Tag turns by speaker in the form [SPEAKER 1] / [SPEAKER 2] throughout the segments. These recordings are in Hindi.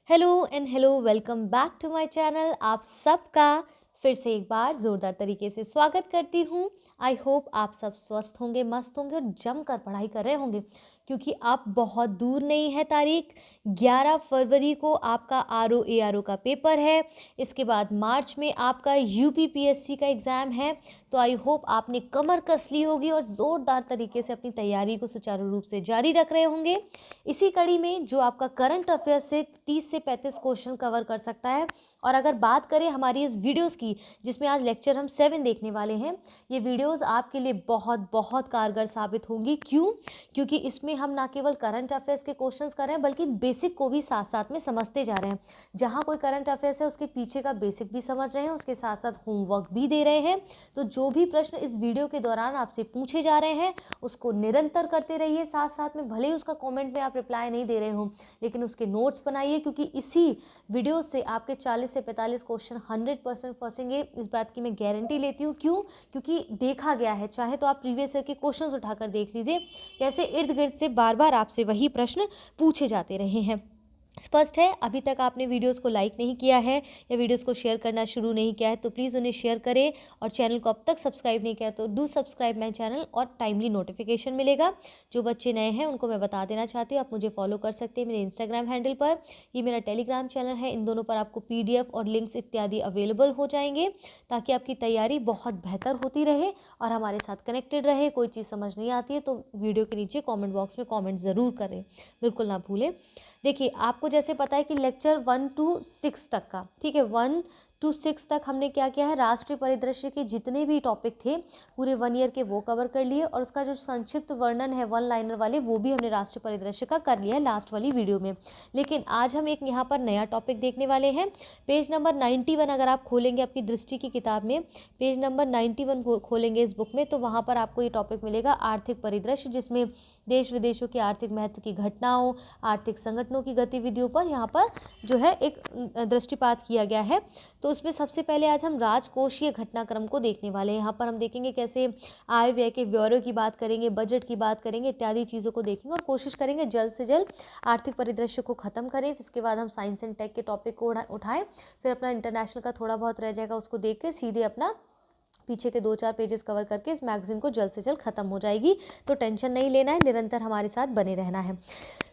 [SPEAKER 1] Hello and hello, welcome back to my channel. आप सबका फिर से एक बार ज़ोरदार तरीके से स्वागत करती हूँ। आई होप आप सब स्वस्थ होंगे, मस्त होंगे और जमकर पढ़ाई कर रहे होंगे, क्योंकि अब बहुत दूर नहीं है तारीख। 11 फरवरी को आपका RO ARO का पेपर है। इसके बाद मार्च में आपका UPPSC का एग्ज़ाम है। तो आई होप आपने कमर कस ली होगी और ज़ोरदार तरीके से अपनी तैयारी को सुचारू रूप से जारी रख रहे होंगे। इसी कड़ी में जो आपका करंट अफेयर से 30 से 35 क्वेश्चन कवर कर सकता है। और अगर बात करें हमारी इस वीडियोस की, जिसमें आज लेक्चर हम 7 देखने वाले हैं, ये वीडियोस आपके लिए बहुत बहुत कारगर साबित होंगी। क्यों? क्योंकि इसमें हम ना केवल करंट अफेयर्स के क्वेश्चंस कर रहे हैं, बल्कि बेसिक को भी साथ साथ में समझते जा रहे हैं। जहाँ कोई करंट अफेयर्स है उसके पीछे का बेसिक भी समझ रहे हैं, उसके साथ साथ होमवर्क भी दे रहे हैं। तो जो भी प्रश्न इस वीडियो के दौरान आपसे पूछे जा रहे हैं उसको निरंतर करते रहिए। साथ साथ में भले ही उसका कॉमेंट में आप रिप्लाई नहीं दे रहे हो, लेकिन उसके नोट्स बनाइए, क्योंकि इसी वीडियो से आपके 40 से 45 क्वेश्चन 100% फंसेंगे। इस बात की मैं गारंटी लेती हूँ। क्यों? क्योंकि देखा गया है, चाहे तो आप प्रीवियस ईयर के क्वेश्चंस उठाकर देख लीजिए, कैसे इर्द गिर्द से बार बार आपसे वही प्रश्न पूछे जाते रहे हैं। स्पष्ट है? अभी तक आपने वीडियोस को लाइक नहीं किया है या वीडियोस को शेयर करना शुरू नहीं किया है तो प्लीज़ उन्हें शेयर करें, और चैनल को अब तक सब्सक्राइब नहीं किया तो डू सब्सक्राइब माय चैनल, और टाइमली नोटिफिकेशन मिलेगा। जो बच्चे नए हैं उनको मैं बता देना चाहती हूँ, आप मुझे फॉलो कर सकते हैं मेरे इंस्टाग्राम हैंडल पर। ये मेरा टेलीग्राम चैनल है, इन दोनों पर आपको PDF और लिंक्स इत्यादि अवेलेबल हो जाएंगे, ताकि आपकी तैयारी बहुत बेहतर होती रहे और हमारे साथ कनेक्टेड रहे। कोई चीज़ समझ नहीं आती है तो वीडियो के नीचे कॉमेंट बॉक्स में कॉमेंट ज़रूर करें, बिल्कुल ना भूलें। देखिए, आपको जैसे पता है कि लेक्चर 1 to 6 तक का, ठीक है, 1 to 6 तक हमने क्या किया है, राष्ट्रीय परिदृश्य के जितने भी टॉपिक थे पूरे 1 ईयर के वो कवर कर लिए, और उसका जो संक्षिप्त वर्णन है 1 लाइनर वाले, वो भी हमने राष्ट्रीय परिदृश्य का कर लिया है लास्ट वाली वीडियो में। लेकिन आज हम एक यहाँ पर नया टॉपिक देखने वाले हैं। पेज नंबर 91 अगर आप खोलेंगे अपनी दृष्टि की किताब में, पेज नंबर 91 खोलेंगे इस बुक में, तो वहाँ पर आपको ये टॉपिक मिलेगा, आर्थिक परिदृश्य, जिसमें देश विदेशों के आर्थिक महत्व की घटनाओं, आर्थिक संगठनों की गतिविधियों पर यहाँ पर जो है एक दृष्टिपात किया गया है। तो उसमें सबसे पहले आज हम राजकोषीय घटनाक्रम को देखने वाले हैं। यहाँ पर हम देखेंगे कैसे आय व्यय के ब्यौरे की बात करेंगे, बजट की बात करेंगे, इत्यादि चीज़ों को देखेंगे, और कोशिश करेंगे जल्द से जल्द आर्थिक परिदृश्य को ख़त्म करें। इसके बाद हम साइंस एंड टेक के टॉपिक को उठाएं, फिर अपना इंटरनेशनल का थोड़ा बहुत रह जाएगा, उसको देख के सीधे अपना पीछे के 2-4 पेजेस कवर करके इस मैगजीन को जल्द से जल्द खत्म हो जाएगी। तो टेंशन नहीं लेना है, निरंतर हमारे साथ बने रहना है।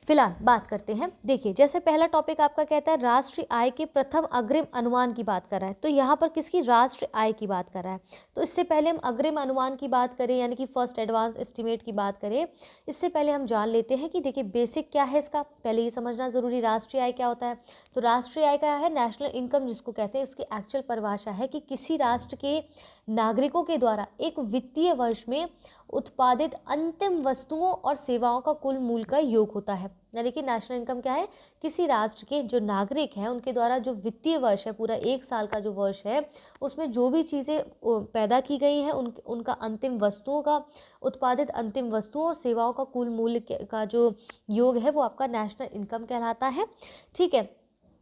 [SPEAKER 1] फिलहाल बात करते हैं। देखिए, जैसे पहला टॉपिक आपका कहता है राष्ट्रीय आय के प्रथम अग्रिम अनुमान की बात कर रहा है, तो यहाँ पर किसकी राष्ट्रीय आय की बात कर रहा है। तो इससे पहले हम अग्रिम अनुमान की बात करें, यानी कि फर्स्ट एडवांस एस्टिमेट की बात करें, इससे पहले हम जान लेते हैं कि देखिए बेसिक क्या है इसका, पहले ये समझना जरूरी, राष्ट्रीय आय क्या होता है। तो राष्ट्रीय आय क्या है, नेशनल इनकम जिसको कहते हैं, उसकी एक्चुअल परिभाषा है कि किसी राष्ट्र के नागरिकों के द्वारा एक वित्तीय वर्ष में उत्पादित अंतिम वस्तुओं और सेवाओं का कुल मूल्य का योग होता है। यानी कि नेशनल इनकम क्या है, किसी राष्ट्र के जो नागरिक हैं उनके द्वारा जो वित्तीय वर्ष है, पूरा एक साल का जो वर्ष है, उसमें जो भी चीज़ें पैदा की गई हैं उनका अंतिम वस्तुओं का, उत्पादित अंतिम वस्तुओं और सेवाओं का कुल मूल्य का जो योग है वो आपका नेशनल इनकम कहलाता है। ठीक है,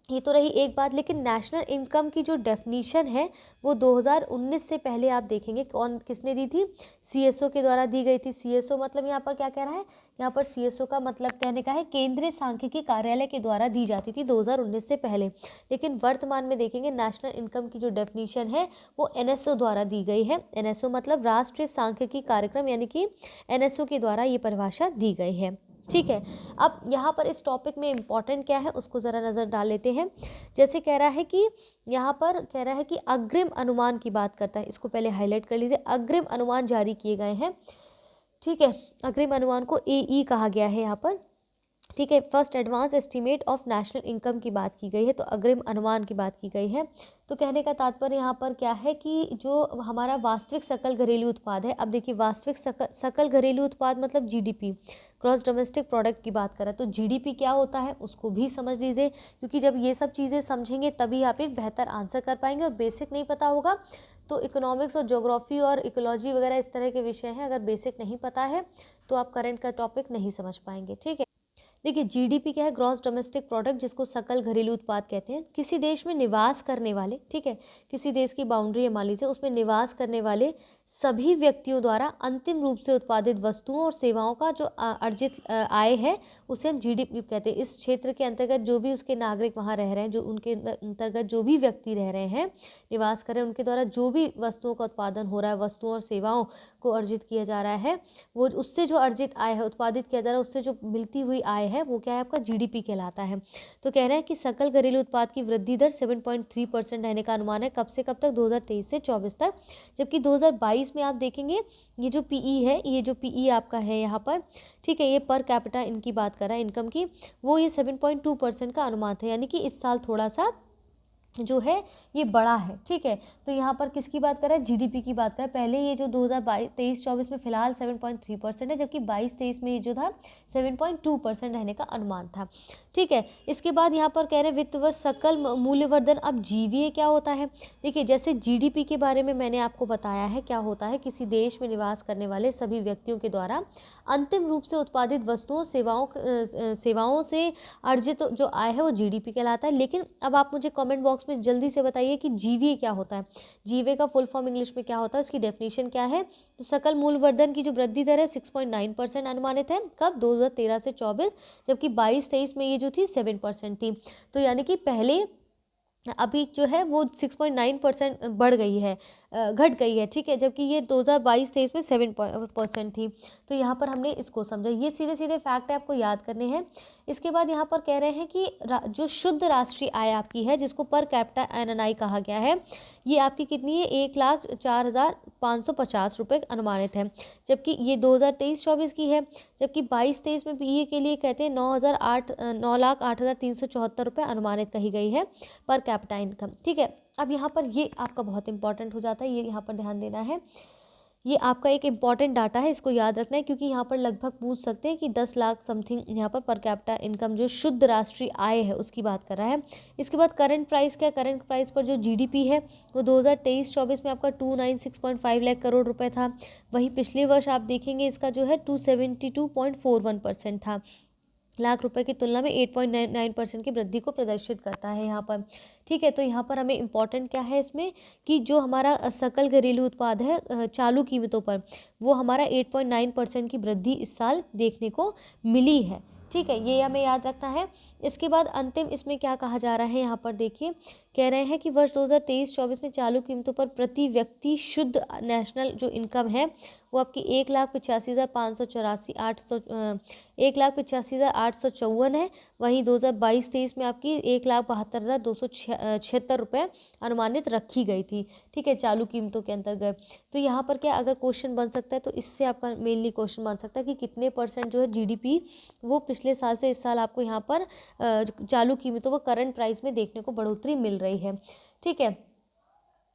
[SPEAKER 1] ये तो रही एक बात। लेकिन नेशनल इनकम की जो डेफिनीशन है वो 2019 से पहले आप देखेंगे किसने दी थी, CSO के द्वारा दी गई थी। CSO मतलब यहाँ पर क्या कह रहा है, यहाँ पर CSO का मतलब कहने का है केंद्रीय सांख्यिकी कार्यालय के द्वारा दी जाती थी 2019 से पहले। लेकिन वर्तमान में देखेंगे नेशनल इनकम की जो डेफिनीशन है वो NSO द्वारा दी गई है। NSO मतलब राष्ट्रीय सांख्यिकी कार्यक्रम, यानी कि NSO के द्वारा ये परिभाषा दी गई है। ठीक है, अब यहाँ पर इस टॉपिक में इम्पॉर्टेंट क्या है उसको ज़रा नज़र डाल लेते हैं। जैसे कह रहा है कि यहाँ पर कह रहा है कि अग्रिम अनुमान की बात करता है, इसको पहले हाईलाइट कर लीजिए। अग्रिम अनुमान जारी किए गए हैं, ठीक है, अग्रिम अनुमान को AE कहा गया है यहाँ पर। ठीक है, first advance estimate of national income की बात की गई है, तो अग्रिम अनुमान की बात की गई है। तो कहने का तात्पर्य यहाँ पर क्या है कि जो हमारा वास्तविक सकल घरेलू उत्पाद है, अब देखिए वास्तविक सकल घरेलू उत्पाद मतलब GDP, ग्रॉस डोमेस्टिक प्रोडक्ट की बात करें, तो GDP क्या होता है उसको भी समझ लीजिए, क्योंकि जब ये सब चीज़ें समझेंगे तभी आप एक बेहतर आंसर कर पाएंगे। और बेसिक नहीं पता होगा तो इकोनॉमिक्स और ज्योग्राफी और इकोलॉजी वगैरह इस तरह के विषय हैं, अगर बेसिक नहीं पता है तो आप करंट का टॉपिक नहीं समझ पाएंगे। ठीक है, देखिए जीडीपी क्या है, ग्रॉस डोमेस्टिक प्रोडक्ट, जिसको सकल घरेलू उत्पाद कहते हैं। किसी देश में निवास करने वाले, ठीक है, किसी देश की बाउंड्री है मान लीजिए, उसमें निवास करने वाले सभी व्यक्तियों द्वारा अंतिम रूप से उत्पादित वस्तुओं और सेवाओं का जो अर्जित आय है उसे हम जीडीपी कहते हैं। इस क्षेत्र के अंतर्गत जो भी उसके नागरिक वहाँ रह रहे हैं, जो उनके अंतर्गत जो भी व्यक्ति रह रहे हैं, निवास कर रहे हैं, उनके द्वारा जो भी वस्तुओं का उत्पादन हो रहा है, वस्तुओं और सेवाओं को अर्जित किया जा रहा है, वो उससे जो अर्जित आय है, उत्पादित किया जा रहा है, उससे जो मिलती हुई आय है, वो क्या है, आपका जीडीपी कहलाता है। तो कह रहे हैं कि सकल घरेलू उत्पाद की वृद्धि दर 7.3% रहने का अनुमान है। कब से कब तक? 2023 से 24 तक। जबकि 2022 में आप देखेंगे ये जो पीई है, ये जो पीई आपका है यहाँ पर, ठीक है, ये पर कैपिटा इनकी बात कर रहा है इनकम की, वो ये 7.2% का अनुमान था, यानी कि इस साल थोड़ा सा जो है ये बड़ा है, ठीक है। तो यहाँ पर किसकी बात कर रहा है? जीडीपी की बात कर रहा है। पहले ये जो 2023-24 में फिलहाल 7.3% है, जबकि 22-23 में ये जो था 7.2% रहने का अनुमान था, ठीक है। इसके बाद यहाँ पर कह रहे हैं वित्त व सकल मूल्यवर्धन। अब जीवीए क्या होता है? देखिए जैसे जीडीपी के बारे में मैंने आपको बताया है, क्या होता है, किसी देश में निवास करने वाले सभी व्यक्तियों के द्वारा अंतिम रूप से उत्पादित वस्तुओं सेवाओं से अर्जित जो आय है वो जीडीपी कहलाता है। लेकिन अब आप मुझे कमेंट बॉक्स में जल्दी से बताइए कि जीवीए क्या होता है। जीवीए का फुल फॉर्म इंग्लिश में क्या होता है, इसकी डेफिनेशन क्या है? तो सकल मूल्यवर्धन की जो वृद्धि दर है 6.9% अनुमानित है। कब? 2013 से 24, जबकि 22-23 में ये जो थी 7% थी। तो यानी कि पहले अभी जो है वो 6.9% बढ़ गई है, घट गई है, ठीक है, जबकि ये 2022-23 में 7% थी। तो यहाँ पर हमने इसको समझा। ये सीधे सीधे फैक्ट है, आपको याद करने हैं। इसके बाद यहाँ पर कह रहे हैं कि जो शुद्ध राष्ट्रीय आय आपकी है, जिसको पर कैपिटा एनएनआई कहा गया है, ये आपकी कितनी है? 1,04,550 रुपये अनुमानित है। जबकि ये 2023-24 की है। जबकि 22-23 में पीए के लिए कहते हैं 9,08,374 रुपये अनुमानित कही गई है पर कैपिटा इनकम, ठीक है। अब यहाँ पर ये आपका बहुत इंपॉर्टेंट हो जाता है, ये यहाँ पर ध्यान देना है। ये आपका एक इम्पॉर्टेंट डाटा है, इसको याद रखना है, क्योंकि यहाँ पर लगभग पूछ सकते हैं कि 10 लाख समथिंग यहाँ पर कैपिटा इनकम जो शुद्ध राष्ट्रीय आय है उसकी बात कर रहा है। इसके बाद करंट प्राइस क्या? करंट प्राइस पर जो जीडीपी है वो 2023-24 में आपका 296.5 लाख करोड़ रुपए था। वहीं पिछले वर्ष आप देखेंगे इसका जो है 272.41% था। लाख रुपए की तुलना में 8.99% की वृद्धि को प्रदर्शित करता है यहाँ पर, ठीक है। तो यहाँ पर हमें इम्पॉर्टेंट क्या है इसमें कि जो हमारा सकल घरेलू उत्पाद है चालू कीमतों पर, वो हमारा 8.9% की वृद्धि इस साल देखने को मिली है, ठीक है, ये हमें याद रखना है। इसके बाद अंतिम इसमें क्या कहा जा रहा है, यहाँ पर देखिए, कह रहे हैं कि वर्ष 2023-24 में चालू कीमतों पर प्रति व्यक्ति शुद्ध नेशनल जो इनकम है वो आपकी 1,85,854 है। वहीं 2022-23 में आपकी 1,72,276 रुपये अनुमानित रखी गई थी, ठीक है, चालू कीमतों के अंतर्गत। तो यहाँ पर क्या अगर क्वेश्चन बन सकता है तो इससे आपका मेनली क्वेश्चन बन सकता है कि कितने % जो है जीडीपी वो पिछले साल से इस साल आपको यहाँ पर चालू कीमतों व करंट प्राइस में देखने को बढ़ोतरी मिल रही है, ठीक है।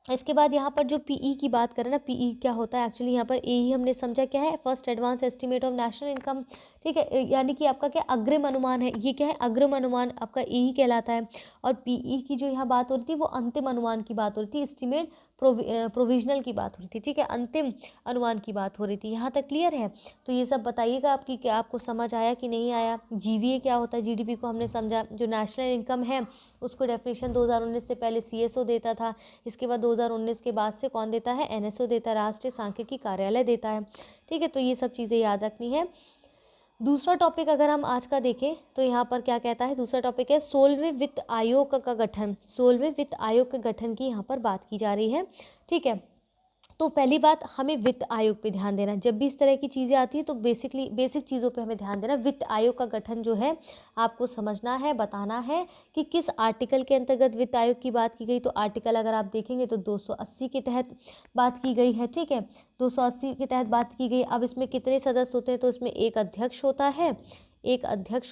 [SPEAKER 1] इसके बाद यहाँ पर जो पीई की बात करें ना, पीई क्या होता है एक्चुअली, यहाँ पर एई हमने समझा क्या है, first advance estimate of national income, ठीक है, यानी कि आपका क्या अग्रिम अनुमान है। ये क्या है? अग्रिम अनुमान आपका एई कहलाता है। और पीई की जो यहाँ बात हो रही थी वो अंतिम अनुमान की बात हो रही थी, एस्टीमेट प्रोविजनल की बात हो रही थी, ठीक है, अंतिम अनुमान की बात हो रही थी। यहाँ तक क्लियर है? तो ये सब बताइएगा आपकी क्या आपको समझ आया कि नहीं आया। जीवीए क्या होता है, जीडीपी को हमने समझा। जो नेशनल इनकम है उसको डेफिनेशन 2019 से पहले सीएसओ देता था, इसके बाद 2019 के बाद से कौन देता है? एनएसओ देता है, राष्ट्रीय सांख्यिकी कार्यालय देता है, ठीक है। तो ये सब चीज़ें याद रखनी है। दूसरा टॉपिक अगर हम आज का देखें तो यहाँ पर क्या कहता है, दूसरा टॉपिक है 16वें वित्त आयोग का गठन। 16वें वित्त आयोग के गठन की यहाँ पर बात की जा रही है, ठीक है। तो पहली बात, हमें वित्त आयोग पे ध्यान देना। जब भी इस तरह की चीज़ें आती हैं तो बेसिक चीज़ों पे हमें ध्यान देना। वित्त आयोग का गठन जो है आपको समझना है, बताना है कि किस आर्टिकल के अंतर्गत वित्त आयोग की बात की गई। तो आर्टिकल अगर आप देखेंगे तो 280 के तहत बात की गई है, ठीक है, 280 के तहत बात की गई। अब इसमें कितने सदस्य होते हैं? तो इसमें एक अध्यक्ष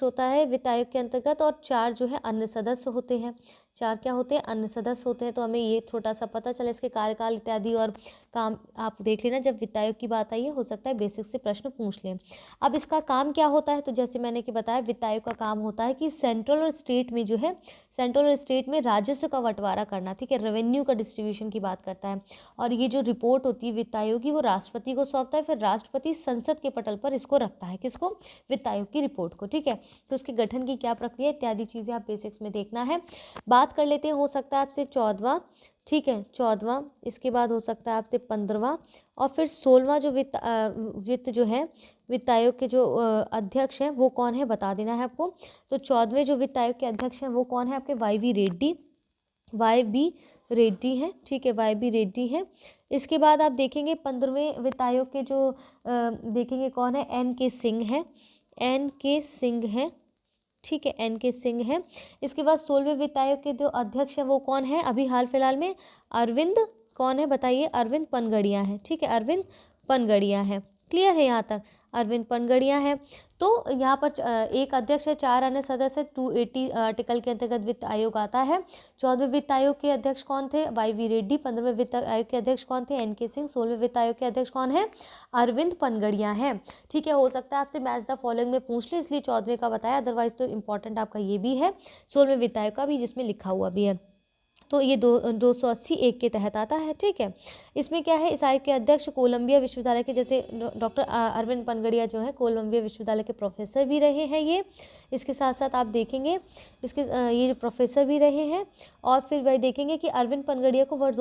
[SPEAKER 1] होता है वित्त आयोग के अंतर्गत, और 4 जो है अन्य सदस्य होते हैं। 4 क्या होते हैं? अन्य सदस्य होते हैं। तो हमें ये छोटा सा पता चले इसके कार्यकाल इत्यादि और काम आप देख लेना, जब वित्त आयोग की बात आई है हो सकता है बेसिक से प्रश्न पूछ लें। अब इसका काम क्या होता है, तो जैसे मैंने कि बताया वित्त आयोग का काम होता है कि सेंट्रल और स्टेट में जो है, सेंट्रल और स्टेट में राजस्व का बंटवारा करना, ठीक है, रेवेन्यू का डिस्ट्रीब्यूशन की बात करता है। और ये जो रिपोर्ट होती है वित्त आयोग की वो राष्ट्रपति को सौंपता है, फिर राष्ट्रपति संसद के पटल पर इसको रखता है, किसको, वित्त आयोग की रिपोर्ट को, ठीक है। तो उसके गठन की क्या प्रक्रिया इत्यादि चीज़ें आप बेसिक्स में देखना है। बात कर लेते हैं, हो सकता है आपसे 14वां, ठीक है, 14वां, इसके बाद हो सकता है आपसे 15वां, और फिर 16वां जो वित्त जो है वित्त आयोग के जो अध्यक्ष हैं वो कौन है बता देना है आपको। तो 14वें जो वित्त आयोग के अध्यक्ष हैं वो कौन है आपके, वाई बी रेड्डी हैं, ठीक है, वाई बी रेड्डी हैं। इसके बाद आप देखेंगे 15वें वित्त आयोग के जो देखेंगे कौन है, एन के सिंह हैं, ठीक है, एन के सिंह हैं। इसके बाद 16वें वित्त आयोग के जो अध्यक्ष हैं वो कौन है, अभी हाल फिलहाल में अरविंद, कौन है बताइए, अरविंद पनगड़िया है, ठीक है, अरविंद पनगड़िया है। क्लियर है यहाँ तक, अरविंद पनगड़िया है। तो यहाँ पर एक अध्यक्ष है, 4 अन्य सदस्य, 280 आर्टिकल के अंतर्गत वित्त आयोग आता है। 14वें वित्त आयोग के अध्यक्ष कौन थे, वाई वी रेड्डी। 15वें वित्त आयोग के अध्यक्ष कौन थे, एन के सिंह। 16वें वित्त आयोग के अध्यक्ष कौन है, अरविंद पनगड़िया है, ठीक है। हो सकता है आपसे मैच द फॉलोइंग में पूछ ले, इसलिए 14वें का बताया, अदरवाइज तो इंपॉर्टेंट आपका ये भी है 16वें वित्त आयोग का भी, जिसमें लिखा हुआ भी है। तो ये 280(1) के तहत आता है, ठीक है। इसमें क्या है, इस आयोग के अध्यक्ष कोलंबिया विश्वविद्यालय के, जैसे डॉक्टर अरविंद पनगड़िया जो है कोलंबिया विश्वविद्यालय के प्रोफेसर भी रहे हैं ये। इसके साथ साथ आप देखेंगे इसके ये जो प्रोफेसर भी रहे हैं। और फिर वही देखेंगे कि अरविंद पनगड़िया को वर्ष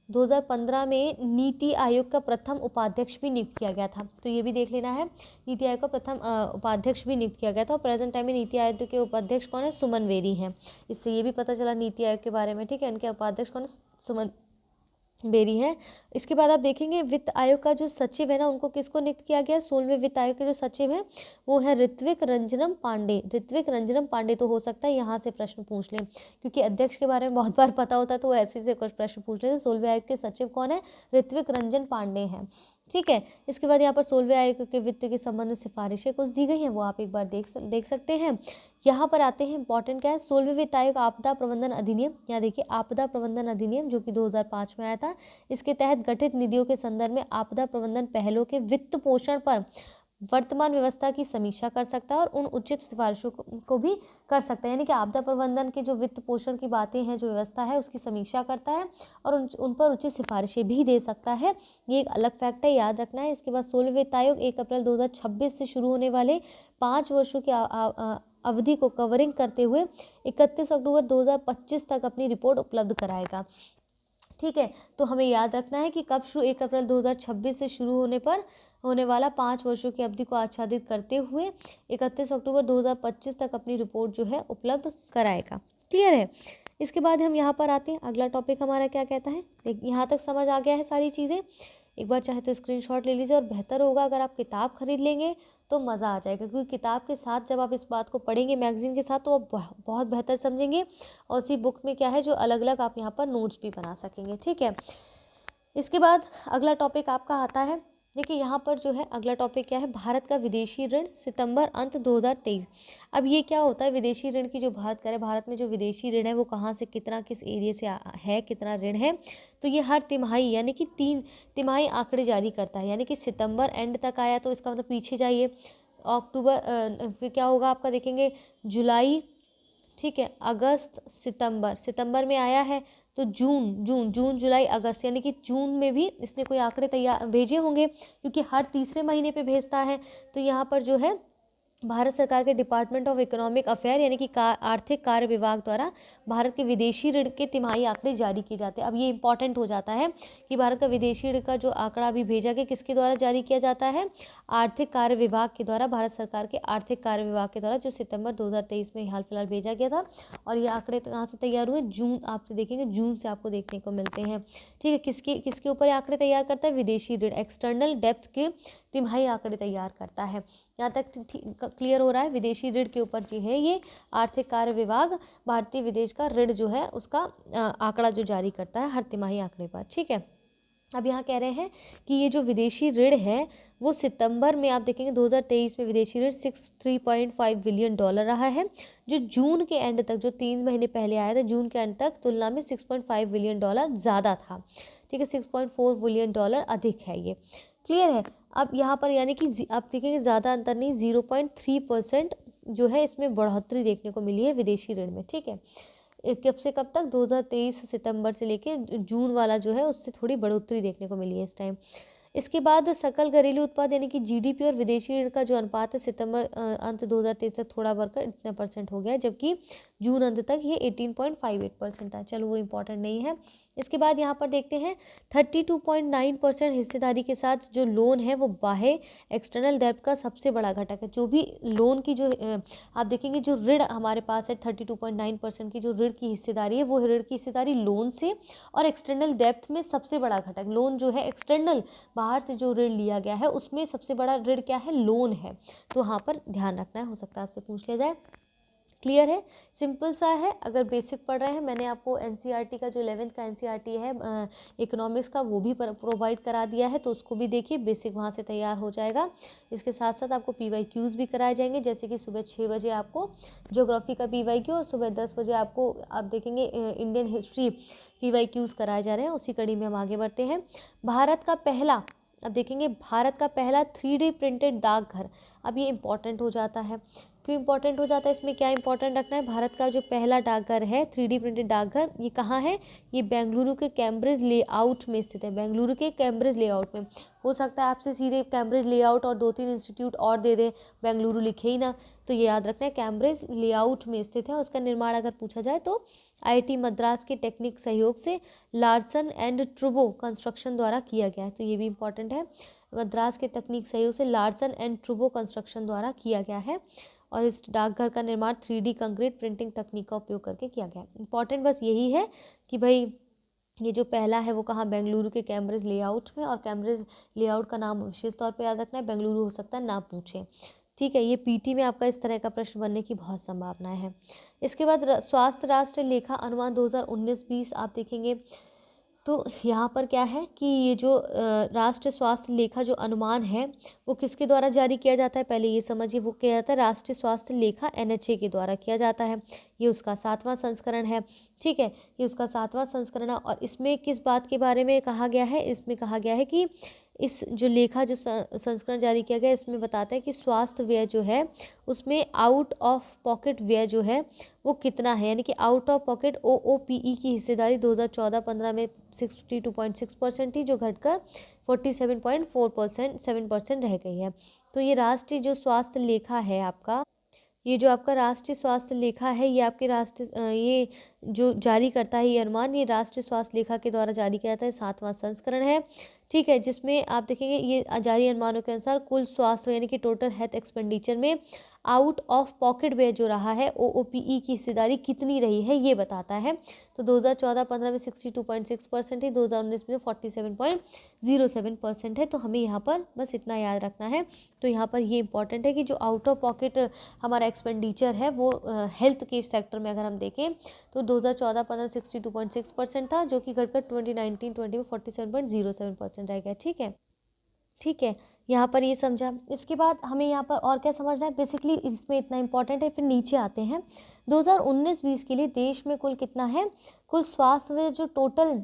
[SPEAKER 1] 2015 में नीति आयोग का प्रथम उपाध्यक्ष भी नियुक्त किया गया था, तो ये भी देख लेना है। नीति आयोग का प्रथम उपाध्यक्ष भी नियुक्त किया गया था, और प्रेजेंट टाइम में नीति आयोग के उपाध्यक्ष कौन है, सुमन बेरी हैं। इससे ये भी पता चला नीति आयोग के बारे में, ठीक है। इनके उपाध्यक्ष कौन है, सुमन बेरी हैं। इसके बाद आप देखेंगे वित्त आयोग का जो सचिव है ना, उनको किसको नियुक्त किया गया, 16वें वित्त आयोग के जो सचिव हैं वो है ऋत्विक रंजनम पांडे। तो हो सकता है यहाँ से प्रश्न पूछ लें, क्योंकि अध्यक्ष के बारे में बहुत बार पता होता है, तो ऐसे से कुछ प्रश्न पूछ लेते। 16वें आयोग के सचिव कौन है, ऋत्विक रंजन पांडे हैं, ठीक है। इसके बाद यहाँ पर 16वें आयोग के वित्त के संबंध में सिफारिशें कुछ दी गई हैं, वो आप एक बार देख सकते हैं। यहाँ पर आते हैं, इंपॉर्टेंट क्या है, 16वें वित्त आयोग आपदा प्रबंधन अधिनियम, यहाँ देखिए आपदा प्रबंधन अधिनियम जो कि 2005 में आया था। इसके तहत गठित निधियों के संदर्भ में आपदा प्रबंधन पहलों के वित्त पोषण पर वर्तमान व्यवस्था की समीक्षा कर सकता है और उन उचित सिफारिशों को भी कर सकता है। यानी कि आपदा प्रबंधन के जो वित्त पोषण की बातें हैं, जो व्यवस्था है, उसकी समीक्षा करता है और उन पर उचित सिफारिशें भी दे सकता है। ये एक अलग फैक्ट है, याद रखना है। इसके बाद 16वें वित्त आयोग 1 अप्रैल 2026 से शुरू होने वाले 5 वर्षों की अवधि को कवरिंग करते हुए 31 अक्टूबर 2025 तक अपनी रिपोर्ट उपलब्ध कराएगा, ठीक है। तो हमें याद रखना है कि कब शुरू, 1 अप्रैल 2026 से शुरू होने वाला 5 वर्षों की अवधि को आच्छादित करते हुए 31 अक्टूबर 2025 तक अपनी रिपोर्ट जो है उपलब्ध कराएगा। क्लियर है। इसके बाद हम यहाँ पर आते हैं, अगला टॉपिक हमारा क्या कहता है। यहाँ तक समझ आ गया है सारी चीज़ें। एक बार चाहे तो स्क्रीनशॉट ले लीजिए, और बेहतर होगा अगर आप किताब खरीद लेंगे तो मज़ा आ जाएगा, क्योंकि किताब के साथ जब आप इस बात को पढ़ेंगे मैगजीन के साथ, तो आप बहुत बेहतर समझेंगे। और उसी बुक में क्या है, जो अलग अलग आप यहाँ पर नोट्स भी बना सकेंगे, ठीक है। इसके बाद अगला टॉपिक आपका आता है, देखिए यहाँ पर जो है अगला टॉपिक क्या है, भारत का विदेशी ऋण सितंबर अंत 2023। अब ये क्या होता है, विदेशी ऋण की जो बात करें, भारत में जो विदेशी ऋण है वो कहाँ से कितना, किस एरिया से है, कितना ऋण है, तो ये हर तिमाही यानी कि 3 तिमाही आंकड़े जारी करता है। यानी कि सितंबर एंड तक आया तो इसका मतलब पीछे जाइए, अक्टूबर, फिर क्या होगा आपका, देखेंगे जुलाई, ठीक है, अगस्त, सितंबर में आया है, तो जून जुलाई अगस्त, यानी कि जून में भी इसने कोई आंकड़े तैयार भेजे होंगे, क्योंकि हर तीसरे महीने पे भेजता है। तो यहाँ पर जो है भारत सरकार के डिपार्टमेंट ऑफ इकोनॉमिक अफेयर यानी कि आर्थिक कार्य विभाग द्वारा भारत के विदेशी ऋण के तिमाही आंकड़े जारी किए जाते हैं। अब ये इंपॉर्टेंट हो जाता है कि भारत का विदेशी ऋण का जो आंकड़ा अभी भेजा गया किसके द्वारा जारी किया जाता है, आर्थिक कार्य विभाग के द्वारा, भारत सरकार के आर्थिक कार्य विभाग के द्वारा, जो सितंबर 2023 में हाल फिलहाल भेजा गया था। और ये आंकड़े कहाँ से तैयार हुए, जून, आपसे देखेंगे जून से आपको देखने को मिलते हैं, ठीक है। किसके ऊपर आंकड़े तैयार करता है, विदेशी ऋण, एक्सटर्नल डेप्थ के तिमाही आंकड़े तैयार करता है। यहाँ तक क्लियर हो रहा है। विदेशी ऋण के ऊपर जो है ये आर्थिक कार्य विभाग भारतीय विदेश का ऋण जो है उसका आंकड़ा जो जारी करता है हर तिमाही आंकड़े पर, ठीक है। अब यहाँ कह रहे हैं कि ये जो विदेशी ऋण है वो सितंबर में आप देखेंगे 2023 में विदेशी ऋण $63.5 बिलियन रहा है, जो जून के एंड तक, जो 3 महीने पहले आया था, जून के एंड तक तुलना में $6.5 बिलियन ज़्यादा था, ठीक है, $6.4 बिलियन अधिक है ये। क्लियर है। अब यहाँ पर यानी कि आप देखेंगे ज़्यादा अंतर नहीं, 0.3% जो है इसमें बढ़ोतरी देखने को मिली है विदेशी ऋण में। ठीक है, कब से कब तक, 2023 सितंबर से लेके जून वाला जो है उससे थोड़ी बढ़ोतरी देखने को मिली है इस टाइम। इसके बाद सकल घरेलू उत्पाद यानी कि जीडीपी और विदेशी ऋण का जो अनुपात है सितंबर अंत 2023 तक थोड़ा बढ़कर इतना % हो गया, जबकि जून अंत तक ये 18.58% था। चलो वो इम्पोर्टेंट नहीं है। इसके बाद यहाँ पर देखते हैं 32.9% हिस्सेदारी के साथ जो लोन है वो बाह्य एक्सटर्नल डेब्ट का सबसे बड़ा घटक है। जो भी लोन की जो आप देखेंगे जो ऋण हमारे पास है 32.9% की जो ऋण की हिस्सेदारी है, वो ऋण की हिस्सेदारी लोन से और एक्सटर्नल डेब्ट में सबसे बड़ा घटक, लोन जो है एक्सटर्नल बाहर से जो ऋण लिया गया है उसमें सबसे बड़ा ऋण क्या है, लोन है। तो यहाँ पर ध्यान रखना है, हो सकता है आपसे पूछ लिया जाए। क्लियर है, सिंपल सा है। अगर बेसिक पढ़ रहे हैं, मैंने आपको एनसीईआरटी का जो 11th का एनसीईआरटी है इकोनॉमिक्स का वो भी प्रोवाइड करा दिया है, तो उसको भी देखिए, बेसिक वहाँ से तैयार हो जाएगा। इसके साथ साथ आपको PYQs भी कराए जाएंगे, जैसे कि सुबह 6 बजे आपको ज्योग्राफी का PYQ और सुबह 10 बजे आपको आप देखेंगे इंडियन हिस्ट्री PYQs कराए जा रहे हैं। उसी कड़ी में हम आगे बढ़ते हैं। भारत का पहला, अब देखेंगे भारत का पहला 3D प्रिंटेड डाकघर, अब ये इम्पॉर्टेंट हो जाता है। क्यों इंपॉर्टेंट हो जाता है, इसमें क्या इंपॉर्टेंट रखना है, भारत का जो पहला डाकघर है 3D प्रिंटेड डाकघर, ये कहाँ है, ये बेंगलुरु के कैम्ब्रिज लेआउट में स्थित है। बेंगलुरु के कैम्ब्रिज लेआउट में, हो सकता है आपसे सीधे कैम्ब्रिज लेआउट और 2-3 इंस्टीट्यूट और दे दे, बेंगलुरु लिखे ही ना, तो ये याद रखना है कैम्ब्रिज लेआउट में स्थित है। उसका निर्माण अगर पूछा जाए तो IIT मद्रास के टेक्निक सहयोग से लार्सन एंड ट्रूबो कंस्ट्रक्शन द्वारा किया गया है, तो ये भी इंपॉर्टेंट है। मद्रास के तकनीक सहयोग से लार्सन एंड ट्रूबो कंस्ट्रक्शन द्वारा किया गया है और इस डाकघर का निर्माण 3D कंक्रीट प्रिंटिंग तकनीक का उपयोग करके किया गया है। इंपॉर्टेंट बस यही है कि भाई ये जो पहला है वो कहाँ, बेंगलुरु के कैम्ब्रिज लेआउट में, और कैम्ब्रिज लेआउट का नाम विशेष तौर पे याद रखना है, बेंगलुरु हो सकता है ना पूछें। ठीक है, ये PT में आपका इस तरह का प्रश्न बनने की बहुत संभावनाएं हैं। इसके बाद स्वास्थ्य राष्ट्र लेखा अनुमान 2019-20 आप देखेंगे, तो यहाँ पर क्या है कि ये जो राष्ट्रीय स्वास्थ्य लेखा जो अनुमान है वो किसके द्वारा जारी किया जाता है, पहले ये समझिए, वो किया जाता है राष्ट्रीय स्वास्थ्य लेखा NHA के द्वारा किया जाता है। ये उसका 7वां संस्करण है। ठीक है, ये उसका 7वां संस्करण है और इसमें किस बात के बारे में कहा गया है, इसमें कहा गया है कि इस जो लेखा जो संस्करण जारी किया गया है इसमें बताता है कि स्वास्थ्य व्यय जो है उसमें आउट ऑफ पॉकेट व्यय जो है वो कितना है, यानी कि आउट ऑफ पॉकेट OOPE की हिस्सेदारी 2014-15 में 62.6% थी, जो घटकर 47.7% रह गई है। तो ये राष्ट्रीय जो स्वास्थ्य लेखा है आपका, ये जो आपका राष्ट्रीय स्वास्थ्य लेखा है, ये आपके ये जो जारी करता है ये अनुमान, ये राष्ट्रीय स्वास्थ्य लेखा के द्वारा जारी किया जाता है, 7वां संस्करण है। ठीक है, जिसमें आप देखेंगे ये जारी अनुमानों के अनुसार कुल स्वास्थ्य यानी कि टोटल हेल्थ एक्सपेंडिचर में आउट ऑफ पॉकेट व्यय जो रहा है OOPE की हिस्सेदारी कितनी रही है ये बताता है। तो 2014-15 में 62.6% थी, 2019 में 47.07% है। तो हमें यहाँ पर बस इतना याद रखना है। तो यहाँ पर ये इंपॉर्टेंट है कि जो आउट ऑफ पॉकेट हमारा एक्सपेंडिचर है वो हेल्थ के सेक्टर में अगर हम देखें तो 2014-15 62.6% था, जो कि घटकर 2019-20 में 47.07% रह गया। ठीक है, ठीक है, यहाँ पर ये समझा। इसके बाद हमें यहाँ पर और क्या समझना है, बेसिकली इसमें इतना इंपॉर्टेंट है। फिर नीचे आते हैं 2019-20 के लिए देश में कुल कितना है, कुल स्वास्थ्य जो टोटल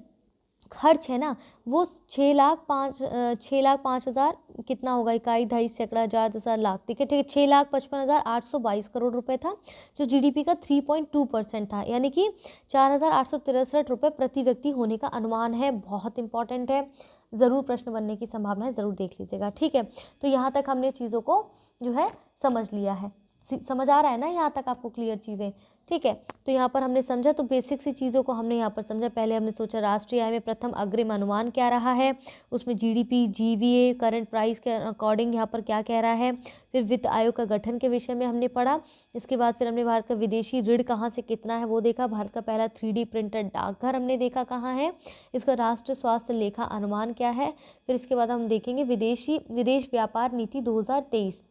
[SPEAKER 1] खर्च है ना वो 6,05,000 कितना होगा, इकाई, दहाई, सैकड़ा, हजार, 10,000, लाख। ठीक है, 6,55,822 करोड़ रुपए था, जो GDP का 3.2% था, यानी कि 4,863 रुपये प्रति व्यक्ति होने का अनुमान है। बहुत इंपॉर्टेंट है, ज़रूर प्रश्न बनने की संभावना है, ज़रूर देख लीजिएगा। ठीक है, तो यहाँ तक हमने चीज़ों को जो है समझ लिया है। समझ आ रहा है ना यहाँ तक आपको क्लियर चीज़ें। ठीक है, तो यहाँ पर हमने समझा, तो बेसिक सी चीज़ों को हमने यहाँ पर समझा। पहले हमने सोचा राष्ट्रीय आय में प्रथम अग्रिम अनुमान क्या रहा है, उसमें GDP GVA करंट प्राइस के अकॉर्डिंग यहाँ पर क्या कह रहा है। फिर वित्त आयोग का गठन के विषय में हमने पढ़ा। इसके बाद फिर हमने भारत का विदेशी ऋण कहाँ से कितना है वो देखा। भारत का पहला 3D प्रिंटेड डाकघर हमने देखा कहाँ है, इसका राष्ट्रीय स्वास्थ्य लेखा अनुमान क्या है। फिर इसके बाद हम देखेंगे विदेश व्यापार नीति 2023,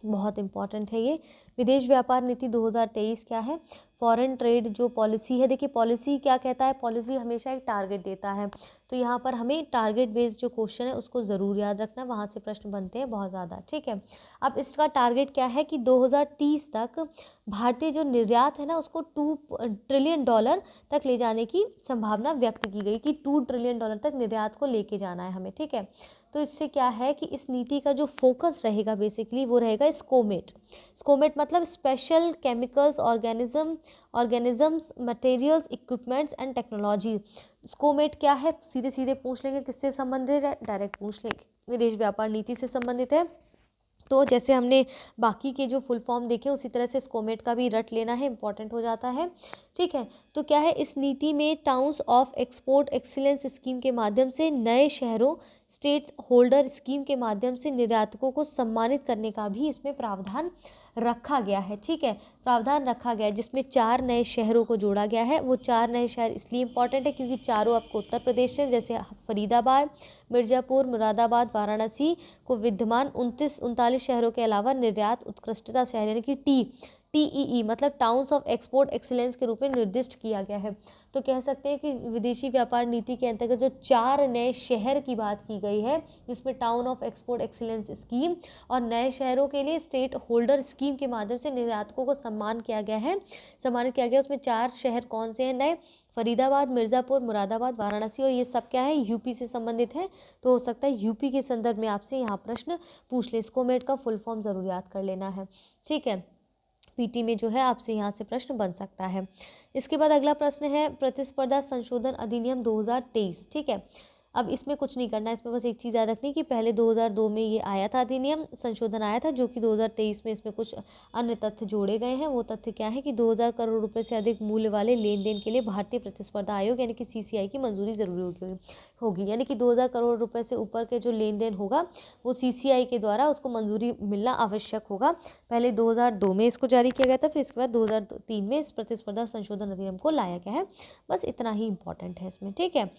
[SPEAKER 1] बहुत इंपॉर्टेंट है ये। विदेश व्यापार नीति 2023 क्या है। फॉरेन ट्रेड जो पॉलिसी है, देखिए पॉलिसी क्या कहता है, पॉलिसी हमेशा एक टारगेट देता है, तो यहाँ पर हमें टारगेट बेस्ड जो क्वेश्चन है उसको ज़रूर याद रखना, वहाँ से प्रश्न बनते हैं बहुत ज़्यादा, ठीक है। अब इसका टारगेट क्या है कि 2030 तक भारतीय जो निर्यात है ना उसको $2 ट्रिलियन तक ले जाने की संभावना व्यक्त की गई, कि $2 ट्रिलियन तक निर्यात को लेके जाना है हमें, ठीक है। तो इससे क्या है कि इस नीति का जो फोकस रहेगा बेसिकली वो रहेगा स्कोमेट। स्कोमेट मतलब special chemicals, organisms, materials, equipments and technology. SCOMET क्या है, सीधे सीधे पूछ लेंगे किससे संबंधित है, डायरेक्ट पूछ लेंगे, विदेश व्यापार नीति से संबंधित है। तो जैसे हमने बाकी के जो फुल फॉर्म देखे उसी तरह से स्कोमेट का भी रट लेना है, इंपॉर्टेंट हो जाता है, ठीक है। तो क्या है, इस नीति में towns of export excellence scheme के माध्यम से नए शहरों, स्टेट्स होल्डर स्कीम के माध्यम से निर्यातकों को सम्मानित करने का भी इसमें प्रावधान रखा गया है, ठीक है। प्रावधान रखा गया है जिसमें 4 नए शहरों को जोड़ा गया है। वो 4 नए शहर इसलिए इंपॉर्टेंट है क्योंकि चारों आपको उत्तर प्रदेश से, जैसे फरीदाबाद, मिर्ज़ापुर, मुरादाबाद, वाराणसी को विद्यमान 39 शहरों के अलावा निर्यात उत्कृष्टता शहर यानी कि TEE मतलब टाउन्स ऑफ एक्सपोर्ट एक्सीलेंस के रूप में निर्दिष्ट किया गया है। तो कह सकते हैं कि विदेशी व्यापार नीति के अंतर्गत जो 4 नए शहर की बात की गई है, जिसमें town of export excellence scheme और नए शहरों के लिए स्टेट होल्डर स्कीम के माध्यम से निर्यातकों को सम्मानित किया गया। उसमें 4 शहर कौन से हैं नए, फरीदाबाद, मिर्ज़ापुर, मुरादाबाद, वाराणसी, और ये सब क्या है, यूपी से संबंधित है। तो हो सकता है यूपी के संदर्भ में आपसे यहाँ प्रश्न पूछ ले। स्कोमेट का फुल फॉर्म ज़रूर याद कर लेना है, ठीक है। पीटी में जो है आपसे यहाँ से प्रश्न बन सकता है। इसके बाद अगला प्रश्न है प्रतिस्पर्धा संशोधन अधिनियम 2023, ठीक है। अब इसमें कुछ नहीं करना है, इसमें बस एक चीज़ याद रखनी कि पहले 2002 में ये आया था, अधिनियम संशोधन आया था, जो कि 2023 में इसमें कुछ अन्य तथ्य जोड़े गए हैं। वो तथ्य क्या है कि 2000 करोड़ रुपए से अधिक मूल्य वाले लेन देन के लिए भारतीय प्रतिस्पर्धा आयोग यानी कि CCI की मंजूरी जरूरी होगी, यानी कि 2000 करोड़ रुपए से ऊपर के जो लेन देन होगा वो CCI के द्वारा उसको मंजूरी मिलना आवश्यक होगा। पहले 2002 में इसको जारी किया गया था, फिर इसके बाद 2003 में इस प्रतिस्पर्धा संशोधन अधिनियम को लाया गया है। बस इतना ही इंपॉर्टेंट है इसमें, ठीक है।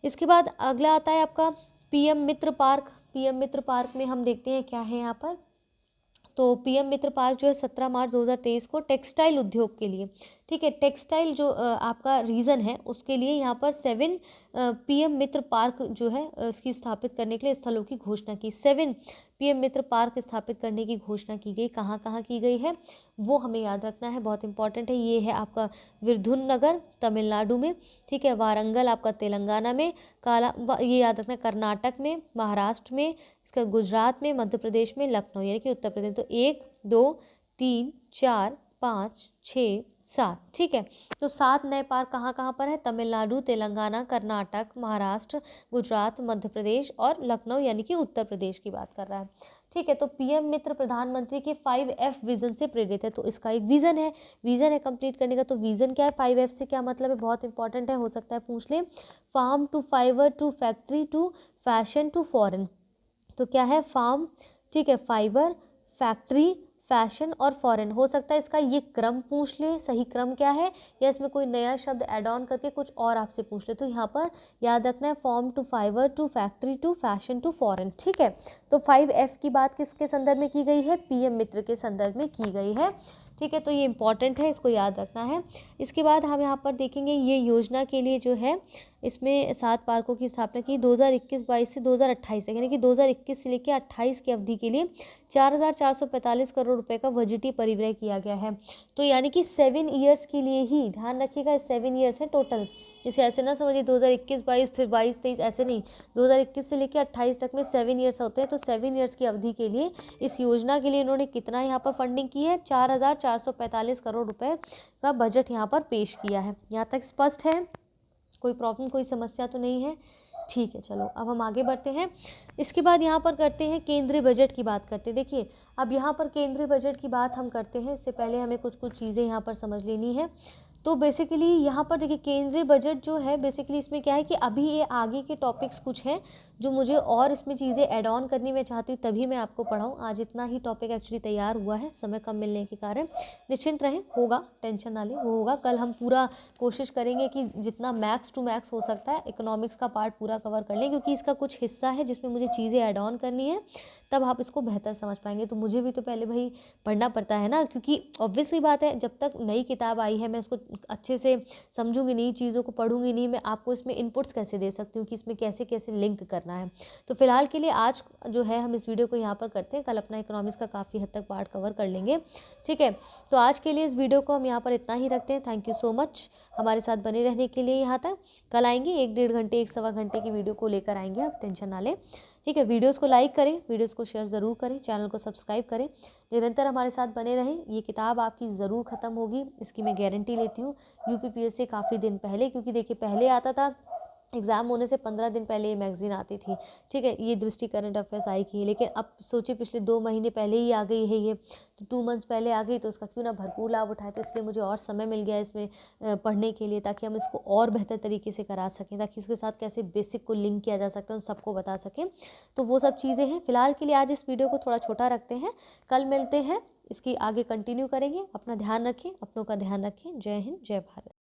[SPEAKER 1] इसके बाद अगला आता है आपका PM मित्र पार्क। PM मित्र पार्क में हम देखते हैं क्या है यहाँ पर। तो PM मित्र पार्क जो है 17 मार्च 2023 को टेक्सटाइल उद्योग के लिए, ठीक है, टेक्सटाइल जो आपका रीजन है उसके लिए यहाँ पर 7 PM मित्र पार्क जो है इसकी स्थापित करने के लिए स्थलों की घोषणा की। 7 PM मित्र पार्क स्थापित करने की घोषणा की गई। कहाँ कहाँ की गई है वो हमें याद रखना है, बहुत इंपॉर्टेंट है। ये है आपका विरुधुनगर तमिलनाडु में, ठीक है, वारंगल आपका तेलंगाना में, ये याद रखना कर्नाटक में, महाराष्ट्र में, इसका गुजरात में, मध्य प्रदेश में, लखनऊ यानी कि उत्तर प्रदेश। तो 1 2 3 4 5 6 7, ठीक है। तो 7 नए पार्क कहाँ कहाँ पर है, तमिलनाडु, तेलंगाना, कर्नाटक, महाराष्ट्र, गुजरात, मध्य प्रदेश और लखनऊ यानी कि उत्तर प्रदेश की बात कर रहा है, ठीक है। तो PM मित्र प्रधानमंत्री के 5F विजन से प्रेरित है। तो इसका एक विजन है कंप्लीट करने का। तो विजन क्या है, 5F से क्या मतलब है, बहुत इंपॉर्टेंट है, हो सकता है पूछ ले। Farm to fibre to factory to fashion to foreign. तो क्या है, फार्म, ठीक है, फाइबर, फैक्ट्री, फैशन और फॉरेन। हो सकता है इसका ये क्रम पूछ ले, सही क्रम क्या है, या इसमें कोई नया शब्द ऐड ऑन करके कुछ और आपसे पूछ ले। तो यहाँ पर याद रखना है farm to fibre to factory to fashion to foreign, ठीक है। तो 5F की बात किसके संदर्भ में की गई है, PM मित्र के संदर्भ में की गई है, ठीक है। तो ये इंपॉर्टेंट है, इसको याद रखना है। इसके बाद हम यहाँ पर देखेंगे ये योजना के लिए जो है इसमें 7 पार्कों की स्थापना की 2021-22 से 2028 तक, यानी कि 2021 से लेकर 28 की अवधि के लिए 4445 करोड़ रुपए का बजटीय परिव्यय किया गया है। तो यानी कि 7 ईयर्स के लिए ही, ध्यान रखिएगा 7 ईयर्स है टोटल, जैसे ऐसे ना समझिए 2021-22 फिर 22-23 ऐसे नहीं, 2021 से लेकर 28 तक में 7 ईयर्स होते हैं। तो 7 ईयर्स की अवधि के लिए इस योजना के लिए इन्होंने कितना यहाँ पर फंडिंग की है, 4445 करोड़ रुपए का बजट यहाँ पर पेश किया है। यहाँ तक स्पष्ट है, कोई प्रॉब्लम, कोई समस्या तो नहीं है, ठीक है। चलो अब हम आगे बढ़ते हैं। इसके बाद यहाँ पर करते हैं केंद्रीय बजट की बात करते हैं। देखिए अब यहाँ पर केंद्रीय बजट की बात हम करते हैं, इससे पहले हमें कुछ चीज़ें यहाँ पर समझ लेनी है। तो बेसिकली यहाँ पर देखिए केंद्रीय बजट जो है बेसिकली इसमें क्या है कि अभी ये आगे के टॉपिक्स कुछ हैं जो मुझे और इसमें चीज़ें ऐड ऑन करनी मैं चाहती हूँ, तभी मैं आपको पढ़ाऊँ। आज इतना ही टॉपिक एक्चुअली तैयार हुआ है, समय कम मिलने के कारण। निश्चिंत रहें, होगा, टेंशन ना लें, वो होगा। कल हम पूरा कोशिश करेंगे कि जितना मैक्स टू मैक्स हो सकता है इकोनॉमिक्स का पार्ट पूरा कवर कर लें, क्योंकि इसका कुछ हिस्सा है जिसमें मुझे चीज़ें ऐड ऑन करनी है, तब आप इसको बेहतर समझ पाएंगे। तो मुझे भी तो पहले भाई पढ़ना पड़ता है ना, क्योंकि ऑब्वियसली बात है, जब तक नई किताब आई है मैं इसको अच्छे से समझूंगी नहीं, चीज़ों को पढ़ूंगी नहीं, मैं आपको इसमें इनपुट्स कैसे दे सकती हूँ कि इसमें कैसे कैसे लिंक करना है। तो फिलहाल के लिए आज जो है हम इस वीडियो को यहाँ पर करते हैं, कल अपना इकोनॉमिक्स का काफ़ी हद तक पार्ट कवर कर लेंगे, ठीक है। तो आज के लिए इस वीडियो को हम यहाँ पर इतना ही रखते हैं। थैंक यू सो मच हमारे साथ बने रहने के लिए यहाँ तक। कल आएंगे 1-1.5 घंटे 1-1.25 घंटे की वीडियो को लेकर आएंगे, आप टेंशन ना लें, ठीक है। वीडियोस को लाइक करें, वीडियोस को शेयर ज़रूर करें, चैनल को सब्सक्राइब करें, निरंतर हमारे साथ बने रहें। ये किताब आपकी ज़रूर ख़त्म होगी, इसकी मैं गारंटी लेती हूँ। यूपीपीएससी काफ़ी दिन पहले, क्योंकि देखिए पहले आता था एग्ज़ाम होने से 15 दिन पहले ये मैगज़ीन आती थी, ठीक है, ये दृष्टि करंट अफेयर्स आई की। लेकिन अब सोचिए पिछले 2 महीने पहले ही आ गई है ये, तो 2 मंथ्स पहले आ गई, तो उसका क्यों ना भरपूर लाभ उठाए। तो इसलिए मुझे और समय मिल गया इसमें पढ़ने के लिए, ताकि हम इसको और बेहतर तरीके से करा सकें, ताकि उसके साथ कैसे बेसिक को लिंक किया जा सकता है उन सबको बता सकें। तो वो सब चीज़ें हैं। फिलहाल के लिए आज इस वीडियो को थोड़ा छोटा रखते हैं, कल मिलते हैं, इसकी आगे कंटिन्यू करेंगे। अपना ध्यान रखें, अपनों का ध्यान रखें। जय हिंद, जय भारत।